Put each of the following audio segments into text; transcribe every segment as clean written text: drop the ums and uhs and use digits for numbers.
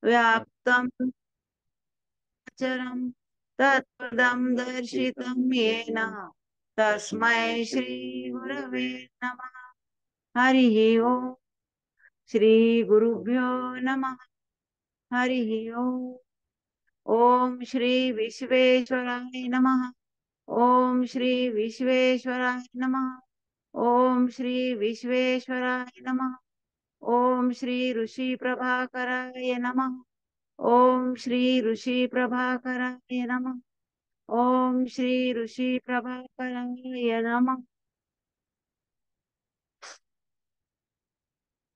व्याप्तं चरं तत्पदं दर्शितं येन तस्मै श्री गुरवे नमः। हरिः ओम्। श्री गुरुभ्यो नमः। हरिः ओम्। ओम श्री विश्वेश्वराय नमः। ओम श्री विश्वेश्वराय नमः। ओम श्री विश्वेश्वराय नमः। ओम श्री ऋषि प्रभाकराय नमः। ओम श्री ऋषि प्रभाकराय नमः। ओम श्री ऋषि प्रभाकराय नमः।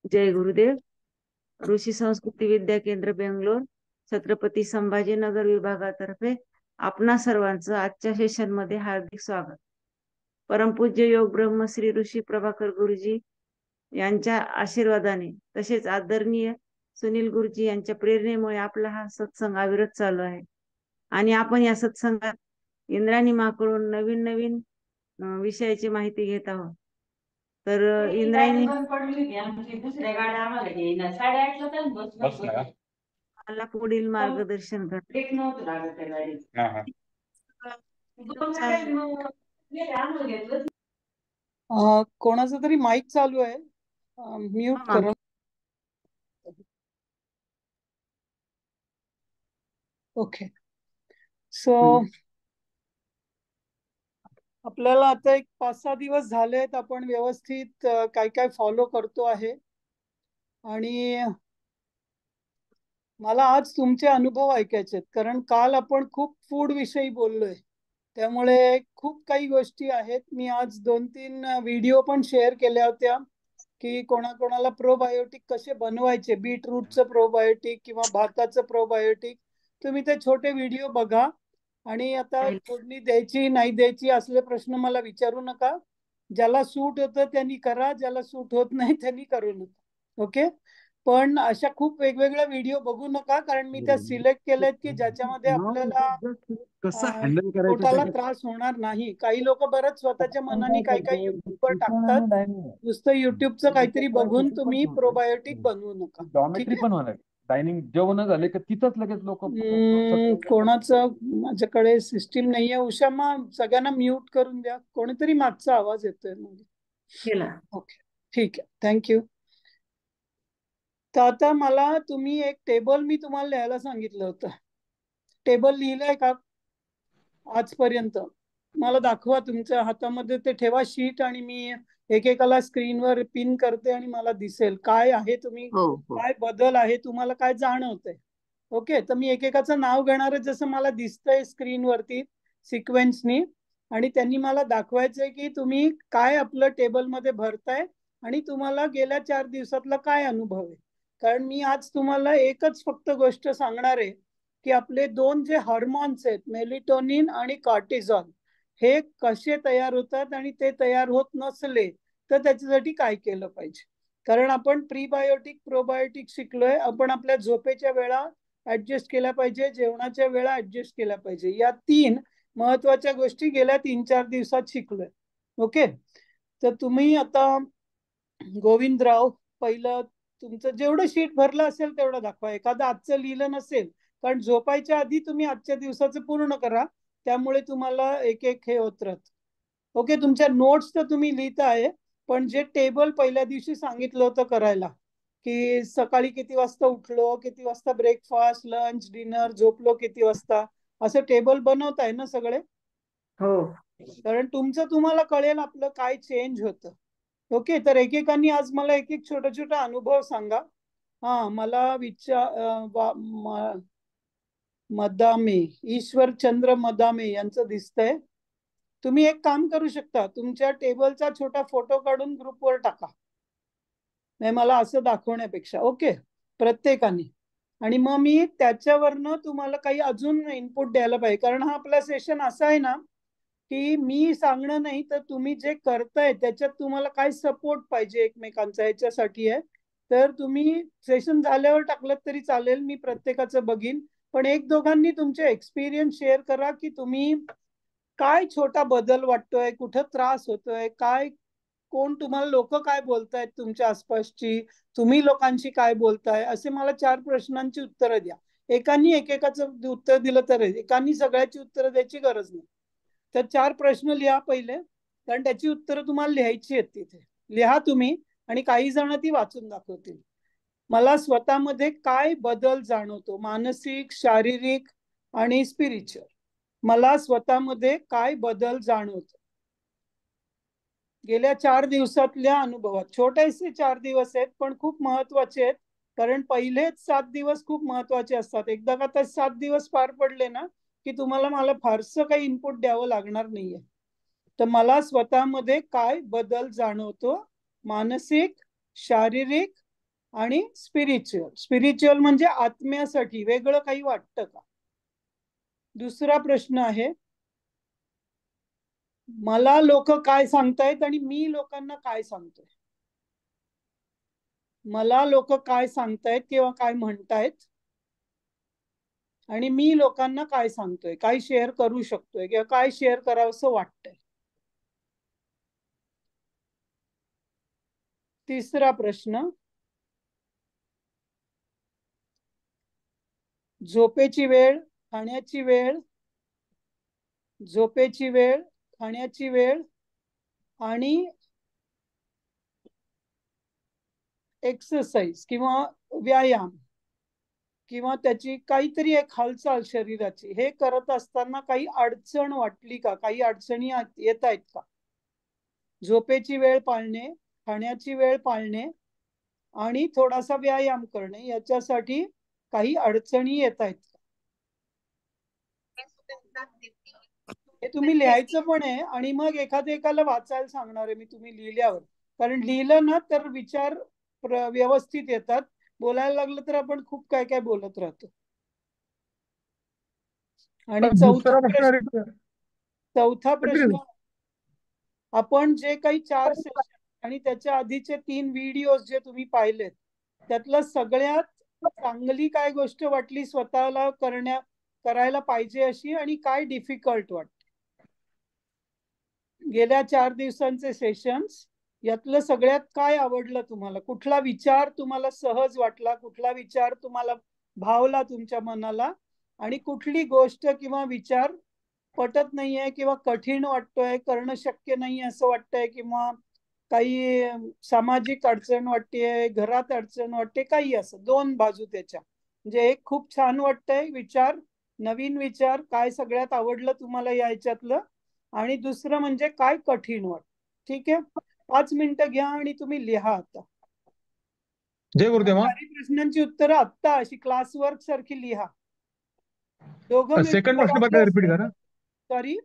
जय गुरुदेव। ऋषी संस्कृती विद्या केंद्र बेंगलोर छत्रपती संभाजीनगर विभागातर्फे आपणा सर्वांचं आजच्या सेशन मध्ये हार्दिक स्वागत। परमपूज्य योग ब्रह्म श्री ऋषी प्रभाकर गुरुजी यांच्या आशीर्वादाने तसेच आदरणीय सुनील गुरुजी यांच्या प्रेरणेमुळे आपला हा सत्संग अविरत चालू आहे आणि आपण या सत्संगात इंद्राणी माकडून नवीन नवीन विषयाची माहिती घेत आहोत। तर इंद्रायणी मला पुढील मार्गदर्शन करते। कोणाचा तरी माईक चालू आहे, म्यूट करा। ओके, सो आपल्याला आता एक 5-6 दिवस झालेत आपण व्यवस्थित काय काय फॉलो करतो आहे आणि मला आज तुमचे अनुभव ऐकायचे आहेत, कारण काल आपण खूप फूड विषयी बोललोय, त्यामुळे खूप काही गोष्टी आहेत। मी आज 2-3 व्हिडिओ पण शेअर केल्या होत्या की कोणाकोणाला प्रोबायोटिक कसे बनवायचे, बीटरूटचं प्रोबायोटिक किंवा भाताचं प्रोबायोटिक, तुम्ही ते छोटे व्हिडिओ बघा। आणि आता फोडणी द्यायची नाही द्यायची असले प्रश्न मला विचारू नका। ज्याला सूट होतं त्यांनी करा, ज्याला सूट होत नाही त्यांनी करू नका। ओके, पण अशा खूप वेगवेगळ्या व्हिडिओ बघू नका, कारण मी त्या सिलेक्ट केल्यात की ज्याच्यामध्ये आपल्याला पोटाला त्रास होणार नाही। काही लोक बरंच स्वतःच्या मनाने काही काही युट्यूबवर टाकतात, नुसतं युट्यूबचं काहीतरी बघून तुम्ही प्रोबायोटिक बनवू नका। डायनिंग जेवण झाले का तिथंच लगेच लोक कोणाचं माझ्याकडे सिस्टीम नाहीये। उषामा सगळ्यांना म्यूट करून द्या, कोणीतरी मागचा आवाज येतोय मध्ये। ओके, ठीक आहे, थँक्यू। तर आता मला तुम्ही एक टेबल मी तुम्हाला लिहायला सांगितलं होतं, टेबल लिहिलंय का आजपर्यंत? मला दाखवा तुमच्या हातामध्ये, ते ठेवा शीट आणि मी एकेकाला स्क्रीनवर पिन करते आणि मला दिसेल काय आहे, तुम्ही काय बदल आहे, तुम्हाला काय जाणवतंय। ओके, तर मी एकेकाचं नाव घेणार आहे जसं मला दिसतंय स्क्रीनवरती सिक्वेन्सनी, आणि त्यांनी मला दाखवायचंय की तुम्ही काय आपलं टेबलमध्ये भरताय आणि तुम्हाला गेल्या 4 दिवसातला काय अनुभव आहे। कारण मी आज तुम्हाला एकच फक्त गोष्ट सांगणार आहे की आपले 2 जे हार्मोन्स आहेत, मेलिटोनिन आणि कॉर्टिझॉल, हे कसे तयार होतात आणि ते तयार होत नसले तर त्याच्यासाठी काय केलं पाहिजे। कारण आपण प्रीबायोटिक प्रोबायोटिक शिकलोय, आपण आपल्या झोपेच्या वेळा ऍडजस्ट केल्या पाहिजे, जेवणाच्या वेळा ऍडजस्ट केल्या पाहिजे, या 3 महत्वाच्या गोष्टी गेल्या 3-4 दिवसात शिकलोय। ओके, तर तुम्ही आता गोविंदराव पहिलं तुमचं जेवढं शीट भरलं असेल तेवढं दाखवा, एखादं आजचं लिहिलं नसेल, कारण झोपायच्या आधी तुम्ही आजच्या दिवसाचं पूर्ण करा, त्यामुळे तुम्हाला एक एक हे होत राहत। ओके, तुमच्या नोट्स तर तुम्ही लिहिताय, पण जे टेबल पहिल्या दिवशी सांगितलं होतं करायला की सकाळी किती वाजता उठलो, किती वाजता ब्रेकफास्ट, लंच, डिनर, झोपलो किती वाजता, असं टेबल बनवताय ना सगळे? हो, कारण तुमचं तुम्हाला कळेल आपलं काय चेंज होतं। ओके, तर एकेकांनी आज मला एक एक छोटा छोटा अनुभव सांगा। मला मदामे, ईश्वरचंद्र मदामे यांचं दिसतंय। तुम्ही एक काम करू शकता, तुमच्या टेबलचा छोटा फोटो काढून ग्रुपवर टाका, नाही मला असं दाखवण्यापेक्षा। ओके, प्रत्येकाने, आणि मग मी त्याच्यावरनं तुम्हाला काही अजून इनपुट द्यायला पाहिजे, कारण हा आपला सेशन असा आहे ना की मी सांगणं नाही तर तुम्ही जे करताय त्याच्यात तुम्हाला काय सपोर्ट पाहिजे एकमेकांचा, याच्यासाठी आहे। तर तुम्ही सेशन झाल्यावर टाकलं तरी चालेल, मी प्रत्येकाचं बघीन, पण 1-2घांनी तुमचे एक्सपिरियन्स शेअर करा की तुम्ही काय छोटा बदल वाटतोय, कुठं त्रास होतोय, काय कोण तुम्हाला लोक काय बोलतायत तुमच्या आसपासची, तुम्ही लोकांशी काय बोलताय, असे मला 4 प्रश्नांची उत्तरं द्या. एकांनी एकेकाचं उत्तर दिलं तर, एकांनी सगळ्याची उत्तरं द्यायची गरज नाही. तर 4 प्रश्न लिहा पहिले, कारण त्याची उत्तरं तुम्हाला लिहायची आहेत तिथे. लिहा तुम्ही, आणि काही जण ती वाचून दाखवतील. मला स्वतःमध्ये काय बदल जाणवतो, मानसिक, शारीरिक आणि स्पिरिच्युअल. मला स्वतःमध्ये काय बदल जाणवतो गेल्या 4 दिवसातल्या अनुभवात. छोटेसे 4 दिवस आहेत पण खूप महत्वाचे आहेत, कारण पहिलेच 7 दिवस खूप महत्वाचे असतात. एकदा का ते 7 दिवस पार पडले ना की तुम्हाला मला फारसं काही इनपुट द्यावं लागणार नाहीये. तर मला स्वतःमध्ये काय बदल जाणवतो, मानसिक, शारीरिक आणि स्पिरिच्युअल. स्पिरिच्युअल म्हणजे आत्म्यासाठी वेगळं काही वाटतं का. दुसरा प्रश्न आहे, मला लोक काय सांगतायत आणि मी लोकांना काय सांगतोय. मला लोक काय सांगतायत किंवा काय म्हणतायत आणि मी लोकांना काय सांगतोय, काय शेअर करू शकतोय किंवा काय शेअर करावं असं वाटतंय. तिसरा प्रश्न, झोपेची वेळ, खाण्याची वेळ, झोपेची वेळ, खाण्याची वेळ आणि एक्सरसाइज किंवा व्यायाम किंवा त्याची काहीतरी एक हालचाल शरीराची, हे करत असताना काही अडचण वाटली का, काही अडचणी येत आहेत का. झोपेची वेळ पाळणे, खाण्याची वेळ पाळणे आणि थोडासा व्यायाम करणे, याच्यासाठी काही अडचणी येत आहेत का. हे तुम्ही लिहायचं पण आहे आणि मग एकाला वाचायला सांगणार आहे मी तुम्ही लिहिल्यावर. कारण लिहिलं ना तर विचार व्यवस्थित येतात. बोलायला लागलं तर आपण खूप काय काय बोलत राहतो. आणि चौथा प्रश्न, आपण जे काही 4 सेशन आणि त्याच्या आधीचे 3 व्हिडिओज जे तुम्ही पाहिलेत, त्यातलं सगळ्यात चांगली काय गोष्ट वाटली स्वतःला करायला पाहिजे अशी, आणि काय डिफिकल्ट वाटते. गेल्या 4 दिवसांचे सेशन्स यातलं सगळ्यात काय आवडलं तुम्हाला, कुठला विचार तुम्हाला सहज वाटला, कुठला विचार तुम्हाला भावला तुमच्या मनाला, आणि कुठली गोष्ट किंवा विचार पटत नाहीये किंवा कठीण वाटतोय, करणं शक्य नाही असं वाटतंय, किंवा काही सामाजिक अडचण वाटतेय, घरात अडचण वाटते, काही असं. 2 बाजू त्याच्या. म्हणजे एक खूप छान वाटतंय विचार, नवीन विचार, काय सगळ्यात आवडलं तुम्हाला याच्यातलं, आणि दुसरं म्हणजे काय कठीण वाटत. ठीक आहे, 5 मिनिटं घ्या आणि तुम्ही लिहा आता. जय गुरुदेव. प्रश्नांची उत्तरं आत्ता अशी क्लास वर्क सारखी लिहा. दोघं सेकंड प्रश्न परत रिपीट करा. सॉरी,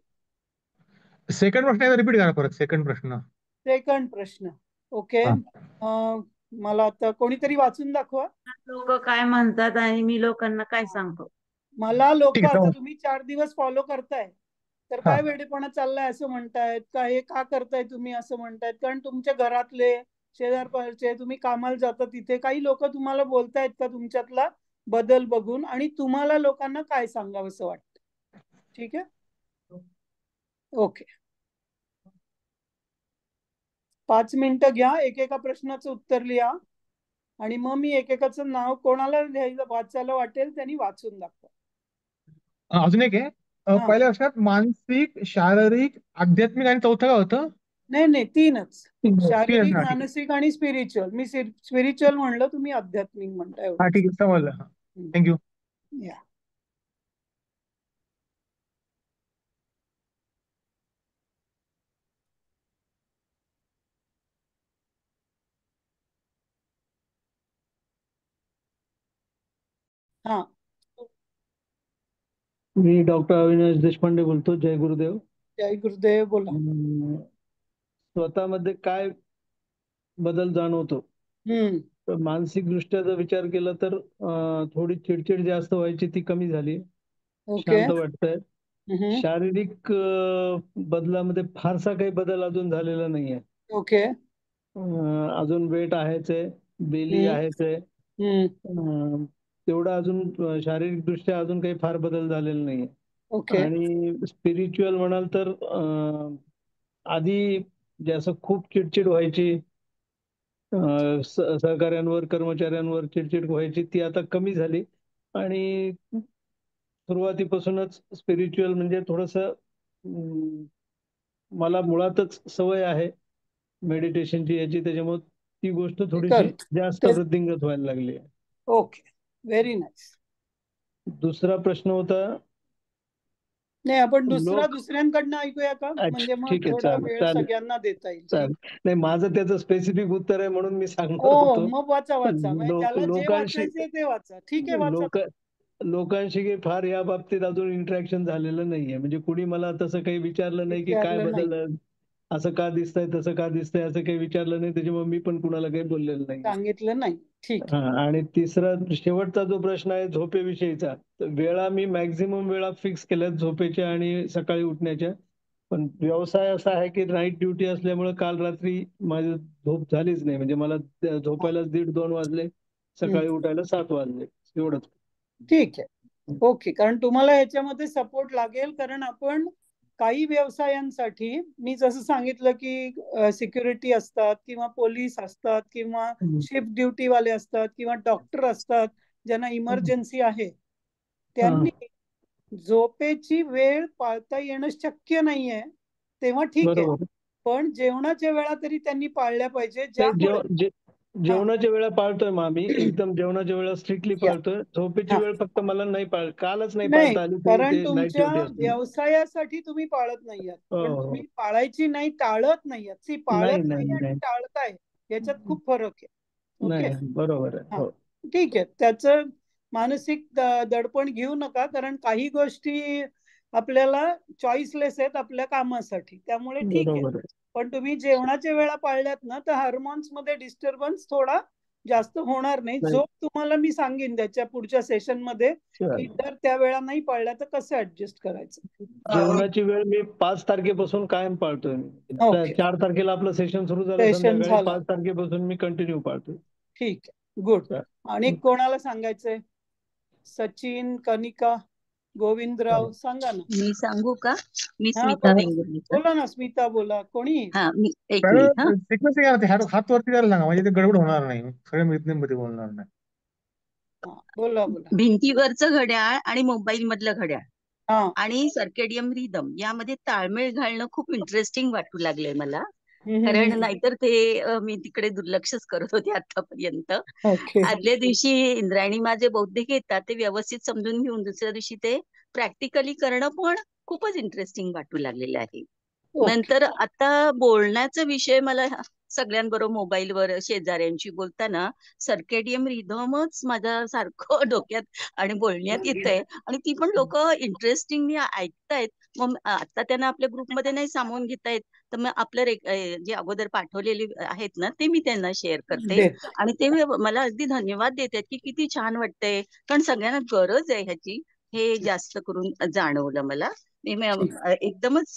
सेकंड प्रश्न रिपीट करा परत. सेकंड प्रश्न. ओके. मला आता कोणीतरी वाचून दाखवा. लोक काय म्हणतात आणि मी लोकांना काय सांगतो. मला लोक, आता तुम्ही 4 दिवस फॉलो करताय तर काय वेडेपणा चाललाय असं म्हणतायत का, हे का करताय तुम्ही असं म्हणतायत, कारण तुमच्या घरातले, शेजारपारचे, तुम्ही कामाला जाता तिथे काही लोक तुम्हाला बोलतायत का तुमच्यातला बदल बघून, आणि तुम्हाला लोकांना काय सांगावं असं वाटतं. ठीक आहे, ओके. 5 मिनिटं घ्या, एकेका प्रश्नाचं उत्तर लिहा, आणि मग मी एकेकाचं नाव कोणाला लिहायला वाचायला वाटेल त्यांनी वाचून दाखवा. अजून एक आहे, पहिल्या वर्षात मानसिक, शारीरिक, आध्यात्मिक आणि चौथं काय होतं. नाही 3च, शारीरिक, मानसिक आणि स्पिरिच्युअल. मी स्पिरिच्युअल म्हणलं, तुम्ही आध्यात्मिक म्हणताय. ठीक आहे, समजलं. थँक्यू. या. हा, मी डॉक्टर अविनाश देशपांडे बोलतो. जय गुरुदेव. जय गुरुदेव. बोला. स्वतःमध्ये काय बदल जाणवतो. मानसिक दृष्ट्या जर विचार केला तर थोडी चिडचिड जास्त व्हायची, ती कमी झाली. शांत वाटतंय. शारीरिक बदलामध्ये फारसा काही बदल अजून झालेला नाहीये. ओके. अजून वेट आहेच आहे, बेली आहेच आहे. तेवढा अजून शारीरिक दृष्ट्या अजून काही फार बदल झालेला नाहीये. आणि स्पिरिच्युअल म्हणाल तर आधी म्हणजे असं खूप चिडचिड व्हायची, सहकाऱ्यांवर कर्मचाऱ्यांवर चिडचिड व्हायची, ती आता कमी झाली. आणि सुरुवातीपासूनच स्पिरिच्युअल म्हणजे थोडस मला मुळातच सवय आहे मेडिटेशनची याची, त्याच्यामुळे ती गोष्ट थोडीशी जास्त वृद्धिंगत व्हायला लागली. Okay, very nice. दुसरा प्रश्न होता, नाही आपण दुसऱ्यांकडनं ऐकूया का, म्हणजे मग ठीक आहे, थोडा वेळ सगळ्यांना देता येईल. नाही, माझं त्याचं स्पेसिफिक उत्तर आहे म्हणून मी सांगणार हो, होतो. मग वाचा म्हणजे ज्याला जे वाचायचे ते वाचा. ठीक आहे, वाचा. लोकांशी फार या बाबतीत अजून इंटरॅक्शन झालेलं नाहीये, म्हणजे कुणी मला तसं काही विचारलं नाही की काय बदललं, असं का दिसतंय तसं का दिसतंय, असं काही विचारलं नाही, त्याच्यामुळे मी पण कुणाला काही बोललेलं नाही, सांगितलं नाही. ठीक. आणि तिसरा शेवटचा जो प्रश्न आहे झोपेविषयीचा, तर वेळा मी मॅक्झिमम वेळा फिक्स केल्यात झोपेच्या आणि सकाळी उठण्याच्या. पण व्यवसाय असा आहे की नाईट ड्युटी असल्यामुळे काल रात्री माझी झोप झालीच नाही, म्हणजे मला झोपायला 1:30-2 वाजले, सकाळी उठायला 7 वाजले, एवढंच. ठीक आहे, ओके. कारण तुम्हाला याच्यामध्ये सपोर्ट लागेल, कारण आपण काही व्यवसायांसाठी, मी जसं सांगितलं की सिक्युरिटी असतात किंवा पोलीस असतात किंवा शिफ्ट ड्युटी वाले असतात किंवा डॉक्टर असतात ज्यांना इमर्जन्सी आहे, त्यांनी झोपेची वेळ पाळता येणं शक्य नाहीये, तेव्हा ठीक आहे, पण जेवणाच्या वेळा तरी त्यांनी पाळल्या पाहिजे. जेवणाच्या वेळा पाळतोय आम्ही, एकदम जेवणाच्या वेळा स्ट्रिक्टली पाळतोय. झोपेची वेळ फक्त मला नाही कालच नाही पाळता आली, कारण तुमच्या व्यवसायासाठी तुम्ही पाळत नाही आहात, पण तुम्ही पाळायची नाही, टाळत नाही आहात. पाळत नाही आणि टाळताय याच्यात खूप फरक आहे. ओके, बरोबर आहे. ठीक आहे. त्याचं मानसिक दडपण घेऊ नका, कारण काही गोष्टी आपल्याला चॉईसलेस आहेत आपल्या कामासाठी, त्यामुळे ठीक आहे. पण तुम्ही जेवणाच्या वेळा पाळल्यात ना, तर हार्मोन्स मध्ये डिस्टर्बन्स थोडा जास्त होणार नाही. झोप तुम्हाला मी सांगेन त्याच्या पुढच्या सेशन मध्ये की जर त्या वेळा नाही पाळल्या तर कसं ऍडजस्ट करायचं. जेवणाची वेळ मी 5 तारखेपासून कायम पाळतोय. 4 तारखेला आपलं सेशन सुरू झालं संध्याकाळी, 5 तारखेपासून मी कंटिन्यू पाळतोय. ठीक आहे, गुड. आणि कोणाला सांगायचंय? सचिन, कनिका, गोविंदराव, सांगा ना. मी सांगू का? मी स्मिता वेंगुर्लेकर. बोला ना स्मिता, बोला. कोणी? एक मिनिट. हात वरती करायला सांगा, म्हणजे ते गडबड होणार नाही, सगळ्या मध्ये बोलणार नाही. बोला बोला. भिंतीवरचं घड्याळ आणि मोबाईल मधलं घड्याळ आणि सर्केडियम रिदम यामध्ये ताळमेळ घालणं खूप इंटरेस्टिंग वाटू लागलंय मला, कारण नाहीतर ते मी तिकडे दुर्लक्षच करत होते आतापर्यंत. आदल्या दिवशी इंद्रायणी माझे बौद्धिक येतात, ते व्यवस्थित समजून घेऊन दुसऱ्या दिवशी ते प्रॅक्टिकली करणं पण खूपच इंटरेस्टिंग वाटू लागलेलं आहे. नंतर आता बोलण्याचा विषय मला सगळ्यांबरोबर मोबाईलवर शेजाऱ्यांशी बोलताना सर्केडियम रिदमच माझ्या सारखं डोक्यात आणि बोलण्यात येतंय, आणि ती पण लोक इंटरेस्टिंगली ऐकतायत. मग आता त्यांना आपल्या ग्रुपमध्ये नाही सामावून घेता येत, तर मग आपलं जे अगोदर पाठवलेले आहेत ना ते मी त्यांना शेअर करते, आणि ते मला अगदी धन्यवाद देतात की किती छान वाटतंय, कारण सगळ्यांना गरज आहे ह्याची, हे जास्त करून जाणवलं मला. एकदमच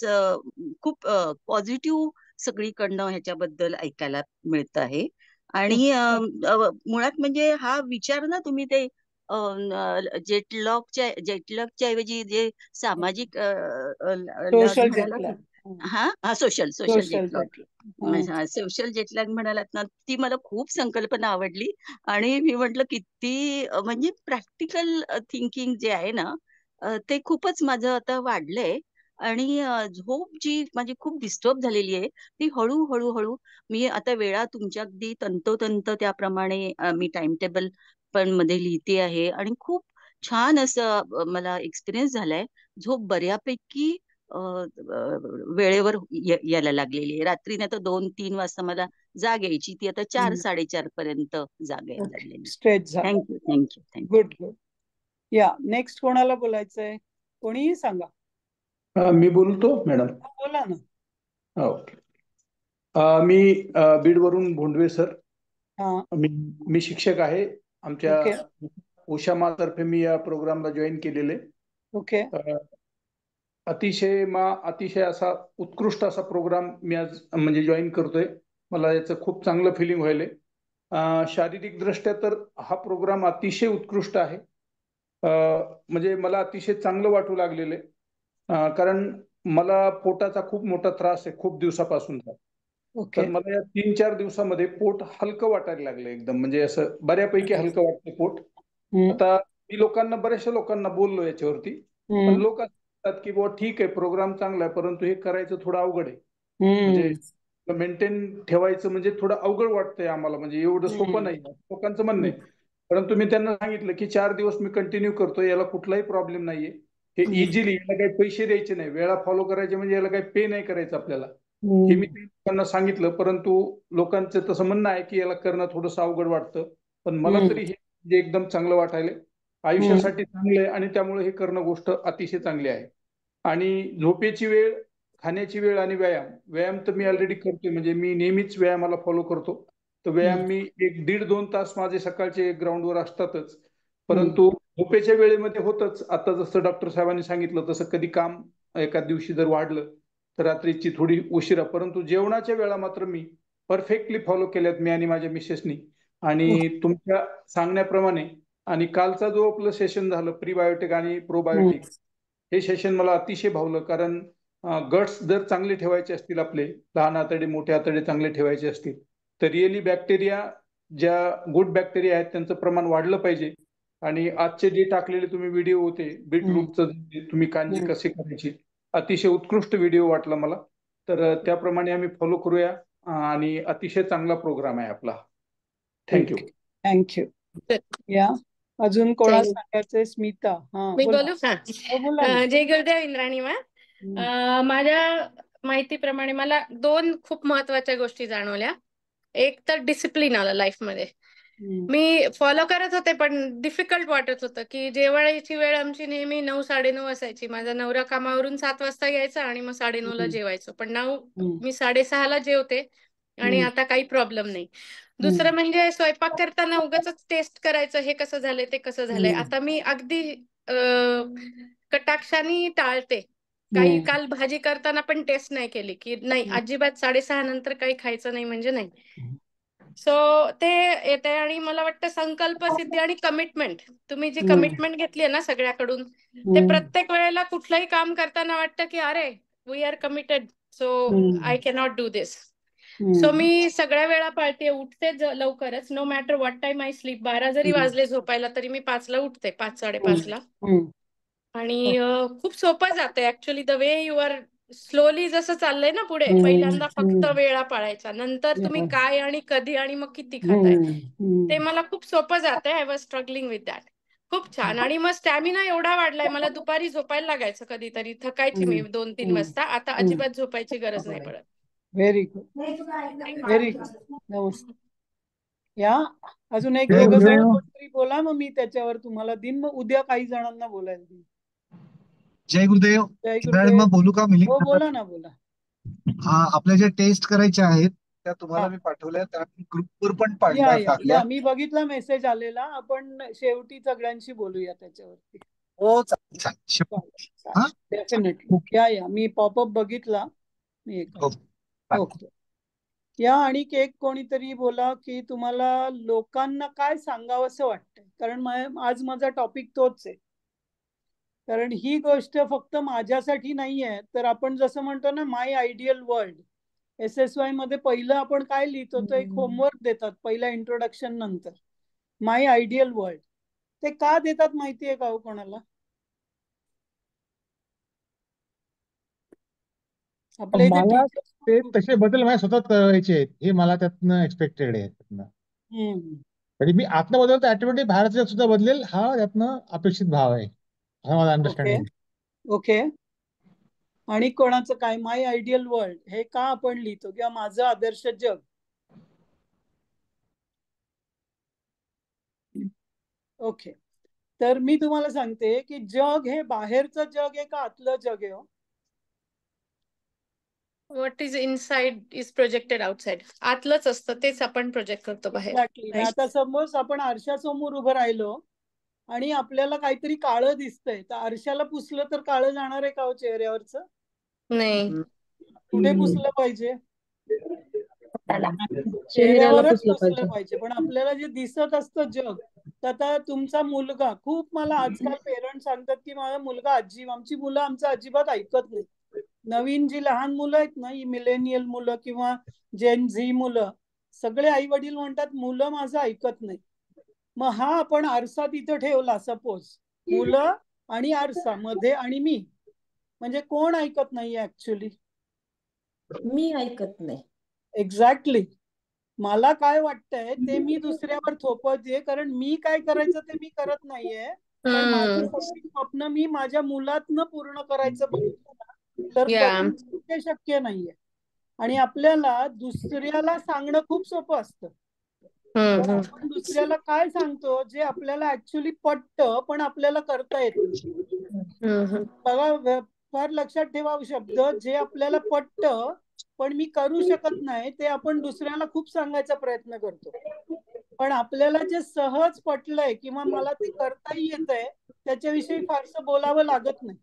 खूप पॉझिटिव्ह सगळीकडनं ह्याच्याबद्दल ऐकायला मिळत आहे. आणि मुळात म्हणजे हा विचार ना तुम्ही ते जेटलॉगच्या ऐवजी जे सामाजिक सोशल जेटलॅग म्हणालात ना, ती मला खूप संकल्पना आवडली. आणि मी म्हटलं किती म्हणजे प्रॅक्टिकल थिंकिंग जे आहे ना ते खूपच माझं आता वाढलंय. आणि झोप जी माझी खूप डिस्टर्ब झालेली आहे ती हळूहळू मी आता वेळा तुमच्या अगदी तंतोतंत त्याप्रमाणे मी टाइम टेबल पण मध्ये लिहिते आहे, आणि खूप छान असं मला एक्सपिरियन्स झालाय. झोप बऱ्यापैकी वेळेवर यायला लागलेली आहे. रात्री नाही तर 2-3 वाजता मला जाग यायची, ती आता 4-4:30 पर्यंत जाग यायला लागलेली. Thank you thank you. Good good. या नेक्स्ट कोणाला बोलायचंय? कोणीही सांगा. मी बोलतो मॅडम. बोला ना. ओके. मी बीड वरून भोंडवे सर. मी शिक्षक आहे. आमच्या उषामा तर्फे मी या प्रोग्रामला जॉईन केलेले. ओके. अतिशय असा उत्कृष्ट असा प्रोग्राम मी आज म्हणजे जॉईन करतोय. मला याचं खूप चांगलं फिलिंग व्हायलंय. शारीरिक दृष्ट्या तर हा प्रोग्राम अतिशय उत्कृष्ट आहे. म्हणजे मला अतिशय चांगलं वाटू लागलेलं आहे, कारण मला पोटाचा खूप मोठा त्रास आहे खूप दिवसापासूनचा. तर मला या 3-4 दिवसामध्ये पोट हलकं वाटायला लागलं एकदम, म्हणजे असं बऱ्यापैकी हलकं वाटतं पोट. आता मी बऱ्याचशा लोकांना बोललो याच्यावरती, पण लोक असतात की बुवा ठीक आहे प्रोग्राम चांगला आहे, परंतु हे करायचं थोडं अवघड आहे, म्हणजे मेंटेन ठेवायचं म्हणजे थोडं अवघड वाटतंय आम्हाला, म्हणजे एवढं सोपं नाही लोकांचं म्हणणं आहे. परंतु मी त्यांना सांगितलं की 4 दिवस मी कंटिन्यू करतो, याला कुठलाही प्रॉब्लेम नाहीये, हे इझिली, याला काही पैसे द्यायचे नाही, वेळा फॉलो करायचे, म्हणजे याला काही पे नाही करायचं आपल्याला, हे मी त्यांना सांगितलं. परंतु लोकांचं तसं म्हणणं आहे की याला करणं थोडंसं अवघड वाटतं, पण मला तरी हे एकदम चांगलं वाटायला, आयुष्यासाठी चांगलं आहे, आणि त्यामुळे हे करणं गोष्ट अतिशय चांगली आहे. आणि झोपेची वेळ, खाण्याची वेळ आणि व्यायाम तर मी ऑलरेडी करतोय, म्हणजे मी नेहमीच व्यायामाला फॉलो करतो. तर व्यायाम मी 1-1.5-2 तास माझे सकाळचे ग्राउंडवर असतातच, परंतु झोपेच्या वेळेमध्ये होतच. आता जसं डॉक्टर साहेबांनी सांगितलं तसं कधी काम एका दिवशी जर वाढलं तर रात्रीची थोडी उशिरा, परंतु जेवणाच्या वेळा मात्र मी परफेक्टली फॉलो केल्यात, मी आणि माझ्या मिसेसनी. आणि तुमच्या सांगण्याप्रमाणे, आणि कालचा जो आपलं सेशन झालं प्रीबायोटिक आणि प्रोबायोटिक, हे सेशन मला अतिशय भावलं. कारण गट्स जर चांगले ठेवायचे असतील, आपले लहान आतडे मोठे आतडे चांगले ठेवायचे असतील, तर रिअली बॅक्टेरिया, ज्या गुड बॅक्टेरिया आहेत त्यांचं प्रमाण वाढलं पाहिजे. आणि आजचे जे टाकलेले तुम्ही व्हिडिओ होते, बीटरूटचं तुम्ही कांजी कशी करायची, अतिशय उत्कृष्ट व्हिडिओ वाटला मला. तर त्याप्रमाणे आम्ही फॉलो करूया, आणि अतिशय चांगला प्रोग्राम आहे आपला. थँक्यू. थँक्यू. या अजून कोणाला सांगायचंय? स्मिता. मी बोलू का? जय गुरुदेव इंद्राणी मा. माझ्या माहितीप्रमाणे मला 2 खूप महत्वाच्या गोष्टी जाणवल्या. एक तर डिसिप्लिन आलं लाईफमध्ये. मी फॉलो करत होते, पण डिफिकल्ट वाटत होतं की जेवायची वेळ आमची नेहमी 9-9:30 असायची. माझा नवरा कामावरून 7 वाजता यायचा आणि मग 9:30ला जेवायचो, पण मी 6:30ला जेवते आणि आता काही प्रॉब्लेम नाही. दुसरं म्हणजे स्वयंपाक करताना उगाच टेस्ट करायचं, हे कसं झालंय ते कसं झालंय. आता मी अगदी कटाक्षाने टाळते. काही काल भाजी करताना पण टेस्ट नाही केली की नाही, अजिबात 6:30 नंतर काही खायचं नाही म्हणजे नाही. सो ते येते. आणि मला वाटतं संकल्प सिद्धी आणि कमिटमेंट, तुम्ही जी कमिटमेंट घेतली आहे ना सगळ्याकडून, ते प्रत्येक वेळेला कुठलंही काम करताना वाटतं की अरे we are committed, so I cannot do this. So मी सगळ्या वेळा पाळते, उठते लवकरच, no matter what time I sleep. 12 जरी वाजले झोपायला तरी मी 5ला उठते, 5-5:30ला. आणि खूप सोपं जातंय actually, the way you are slowly जसं चाललंय ना पुढे. पहिल्यांदा फक्त वेळा पाळायचा, नंतर तुम्ही काय आणि कधी आणि मग किती खाताय, ते मला खूप सोपं जातंय. I was struggling with that. खूप छान. आणि मग स्टॅमिना एवढा वाढलाय, मला दुपारी झोपायला लागायचं कधीतरी, थकायची मी 2-3 वाजता, आता अजिबात झोपायची गरज नाही पडत. Very good, very good. नमस्कार. या अजून एक कोणतरी बोला, मग मी त्याच्यावर तुम्हाला दिन, मग उद्या काही जणांना बोलायला देईन. जय गुरुदेव. जय गुरुदेव. बोलू का मिलिंद? हो बोला ना, बोला. हा, आपल्या ज्या टेस्ट करायच्या आहेत त्या तुम्हाला मी पाठवल्या, त्या ग्रुपवर पण टाकल्या. मी बघितला मेसेज आलेला. आपण शेवटी सगळ्यांशी बोलूया त्याच्यावरती. हो चालेल. डेफिनेटली. या मी पॉपअप बघितला. मी ओके. या आणि एक कोणीतरी बोला की तुम्हाला लोकांना काय सांगावंसं वाटतंय, कारण आज माझा टॉपिक तोच आहे. कारण ही गोष्ट फक्त माझ्यासाठी नाही आहे, तर आपण जसं म्हणतो ना माय आयडियल वर्ल्ड, SSY मध्ये पहिलं आपण काय लिहितो, तो एक होमवर्क देतात पहिल्या इंट्रोडक्शन नंतर, माय आयडियल वर्ल्ड. ते का देतात माहितीये का हो कोणाला? आपले ते तसे बदल माझ्या स्वतः करायचे आहेत, हे मला त्यातनं एक्सपेक्टेड आहे. तरी मी आतनं बदलतो, ऑटोमॅटिक बाहेरचा सुद्धा बदलेल, हा त्यातनं अपेक्षित भाव आहे, हा माझा अंडरस्टँडिंग. ओके. आणि कोणाचं काय माय आयडियल वर्ल्ड हे का आपण लिहितो, किंवा माझं आदर्श जग? ओके. तर मी तुम्हाला सांगते की जग हे बाहेरचं जग आहे का आतलं जग आहे? What is inside is projected outside. आतलंच असतं, तेच आपण प्रोजेक्ट करतो बाहेर. आता सपोज आपण आरशासमोर उभं राहिलो आणि आपल्याला काहीतरी काळं दिसतंय, तर आरशाला पुसलं तर काळं जाणार आहे का हो चेहऱ्यावरचं? नाही. कुठे पुसलं पाहिजे? चेहऱ्यावरच पुसलं पाहिजे. पण आपल्याला जे दिसत असतं जग, तर आता तुमचा मुलगा, खूप मला आजकाल पेरेंट्स सांगतात की माझा मुलगा आमची मुलं आमचं अजिबात ऐकत नाही. नवीन जी लहान मुलं आहेत ना, ही मिलेनियल मुलं किंवा जेन झी मुलं, सगळे आई वडील म्हणतात मुलं माझं ऐकत नाही. मग हा आपण आरसा तिथं ठेवला सपोज, मुलं आणि आरसा मध्ये आणि मी, म्हणजे कोण ऐकत नाहीये ऍक्च्युली? मी ऐकत नाही. एक्झॅक्टली. मला काय वाटतंय ते मी दुसऱ्यावर थोपवते, कारण मी काय करायचं ते मी करत नाहीये, पण माझं सगळी स्वप्न मी माझ्या मुलातनं पूर्ण करायचं बघितलं ना, तर कधी ते शक्य नाहीये. आणि आपल्याला दुसऱ्याला सांगणं खूप सोपं असतं. तर आपण दुसऱ्याला काय सांगतो जे आपल्याला ऍक्च्युली पटतं पण आपल्याला करता येत नाही. बघा, फार लक्षात ठेवा शब्द, जे आपल्याला पटतं पण मी करू शकत नाही ते आपण दुसऱ्याला खूप सांगायचा प्रयत्न करतो. पण आपल्याला जे सहज पटलंय किंवा मला ते करताही येतंय त्याच्याविषयी फारसं बोलावं लागत नाही.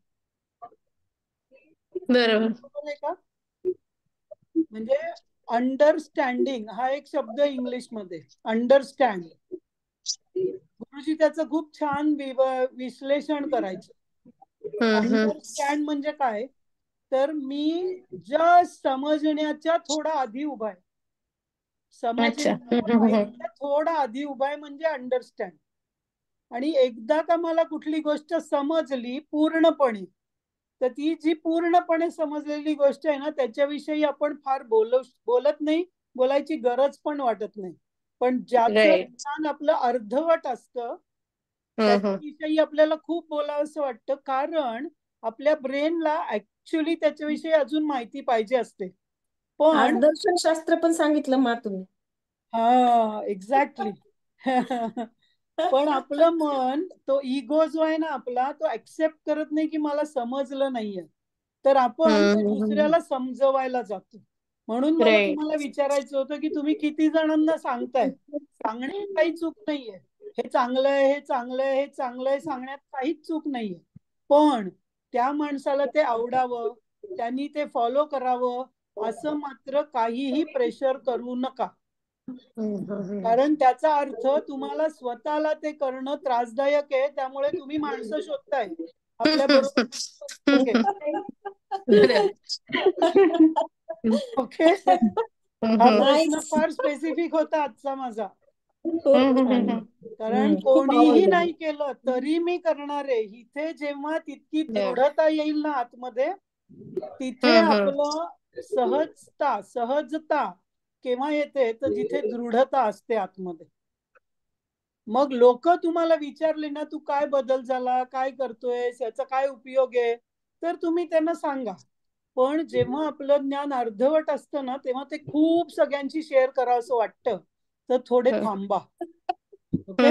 बरोबर आहे का? म्हणजे अंडरस्टँडिंग हा एक शब्द इंग्लिशमध्ये, अंडरस्टँड. गुरुजी त्याचं खूप छान विश्लेषण करायचं. अंडरस्टँड म्हणजे काय, तर मी जस्ट समजण्याच्या थोडा आधी उभा आहे. समजण्याच्या थोडा आधी उभा आहे म्हणजे अंडरस्टँड. आणि एकदा का मला कुठली गोष्ट समजली पूर्णपणे, तर ती जी पूर्णपणे समजलेली गोष्ट आहे ना त्याच्याविषयी आपण फार बोलत नाही, बोलायची गरज पण वाटत नाही. पण ज्याचं ज्ञान आपलं अर्धवट असतं त्याच्याविषयी आपल्याला खूप बोलावंसं वाटतं, कारण आपल्या ब्रेनला ऍक्च्युली त्याच्याविषयी अजून माहिती पाहिजे असते. पण दर्शनशास्त्र पण सांगितलं मा तुम्ही. हा, एक्झॅक्टली. पण आपलं मन, तो इगो जो आहे ना आपला, तो ऍक्सेप्ट करत नाही की मला समजलं नाहीये, तर आपण दुसऱ्याला समजवायला जातो. म्हणून मला तुम्हाला विचारायचं होतं की तुम्ही किती जणांना सांगताय. सांगण्यात काही चूक नाहीये, हे चांगलं आहे, हे चांगलं आहे, हे चांगलं आहे सांगण्यात काहीच चूक नाहीये. पण त्या माणसाला ते आवडावं, त्यांनी ते फॉलो करावं असं मात्र काहीही प्रेशर करू नका. कारण त्याचा अर्थ तुम्हाला स्वतःला ते करणं त्रासदायक आहे, त्यामुळे तुम्ही माणसं शोधताय आपल्या बरोबर. ओके, हा प्रश्न फार स्पेसिफिक होता आजचा माझा. कारण कोणीही नाही केलं तरी मी करणार आहे. इथे जेव्हा तितकी दृढता येईल ना आतमध्ये, तिथे आपलं सहजता केव्हा येते, तर जिथे दृढता असते आतमध्ये. मग लोक तुम्हाला विचारले ना, तू काय बदल झाला, काय करतोय, याचा काय उपयोग आहे, तर तुम्ही त्यांना सांगा. पण जेव्हा आपलं ज्ञान अर्धवट असतं ना, तेव्हा ते खूप सगळ्यांची शेअर करावं असं वाटतं, तर थोडे थांबा. ओके,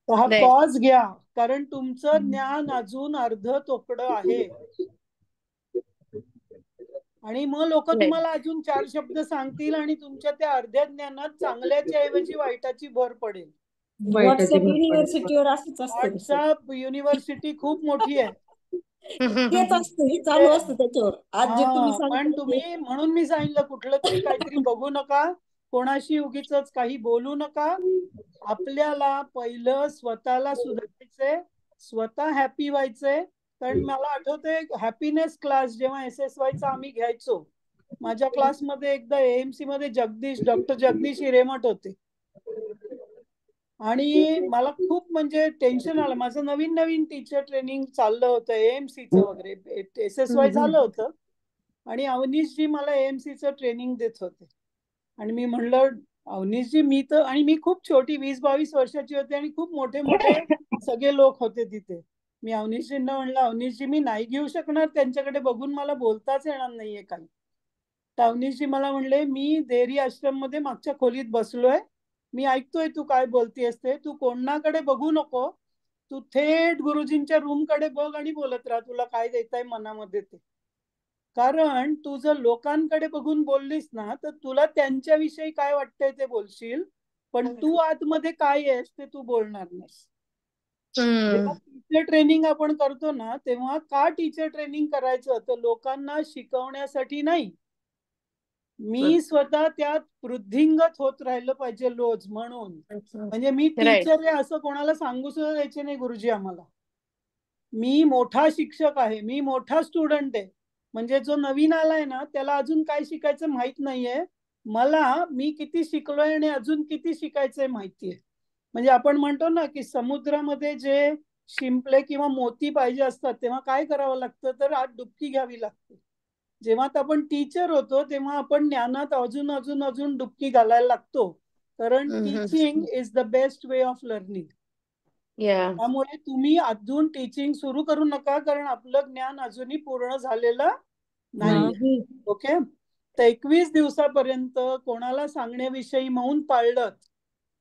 हा पॉज घ्या, कारण तुमचं ज्ञान अजून अर्ध तोकडं आहे. आणि मग लोक तुम्हाला अजून 4 शब्द सांगतील आणि तुमच्या त्या अर्ध्या ज्ञानात चांगल्याच्या ऐवजी वाईटाची भर पडेल. व्हॉट्सअप युनिव्हर्सिटीवर असंच असतं. व्हॉट्सअप युनिव्हर्सिटी खूप मोठी आहे. तेच असतं, हे चालू असतं त्याच्यावर. आज जे तुम्ही पण सांगितलं तुम्ही, म्हणून मी सांगितलं कुठलं तरी काहीतरी बघू नका, कोणाशी उगीच काही बोलू नका. आपल्याला पहिलं स्वतःला सुधारायचंय, स्वतः हॅपी व्हायचंय. कारण मला आठवतंय हॅपीनेस क्लास जेव्हा SSY चा आम्ही घ्यायचो, माझ्या क्लासमध्ये एकदा AMC मध्ये डॉक्टर जगदीश हिरेमठ होते. आणि मला खूप म्हणजे टेन्शन आलं. माझं नवीन टीचर ट्रेनिंग चाललं होतं, AMCचं वगैरे. SSY झालं होतं आणि अवनीशजी मला AMCचं ट्रेनिंग देत होते. आणि मी म्हणलं, अवनीशजी मी तर, आणि मी खूप छोटी 20-22 वर्षाची होते आणि खूप मोठे सगळे लोक होते तिथे. मी अवनीशजींना म्हणलं, अवनीशजी मी नाही घेऊ शकणार, त्यांच्याकडे बघून मला बोलताच येणार नाहीये काही. तर अवनीशजी मला म्हणले, मी देहरी आश्रम मध्ये मागच्या खोलीत बसलोय, मी ऐकतोय तू काय बोलतेस ते, तू कोणाकडे बघू नको, तू थेट गुरुजींच्या रूम कडे बघ आणि बोलत राहा, तुला काय देताय मनामध्ये ते. कारण तू जर लोकांकडे बघून बोललीस ना, तर तुला त्यांच्याविषयी काय वाटतंय ते बोलशील, पण तू आतमध्ये काय आहेस ते तू बोलणार नाहीस. जेव्हा टीचर ट्रेनिंग आपण करतो ना, तेव्हा का टीचर ट्रेनिंग करायचं, तर लोकांना शिकवण्यासाठी नाही, मी स्वतः त्यात वृद्धिंगत होत राहिलं पाहिजे रोज. म्हणून म्हणजे मी टीचर आहे असं कोणाला सांगू सुद्धा द्यायचे नाही गुरुजी आम्हाला. मी मोठा शिक्षक आहे, मी मोठा स्टुडंट आहे, म्हणजे जो नवीन आलाय ना त्याला अजून काय शिकायचं माहित नाहीये. मी किती शिकलोय आणि अजून किती शिकायचंय माहितीये. म्हणजे आपण म्हणतो ना की समुद्रामध्ये जे शिंपले किंवा मोती पाहिजे असतात तेव्हा काय करावं लागतं, तर आत डुबकी घ्यावी लागते. जेव्हा आपण टीचर होतो तेव्हा आपण ज्ञानात अजून अजून अजून डुबकी घालायला लागतो, कारण teaching is the best way of learning. त्यामुळे तुम्ही अजून टीचिंग सुरू करू नका, कारण आपलं ज्ञान अजूनही पूर्ण झालेलं नाही. ओके. तर 21 दिवसापर्यंत कोणाला सांगण्याविषयी मौन पाळलं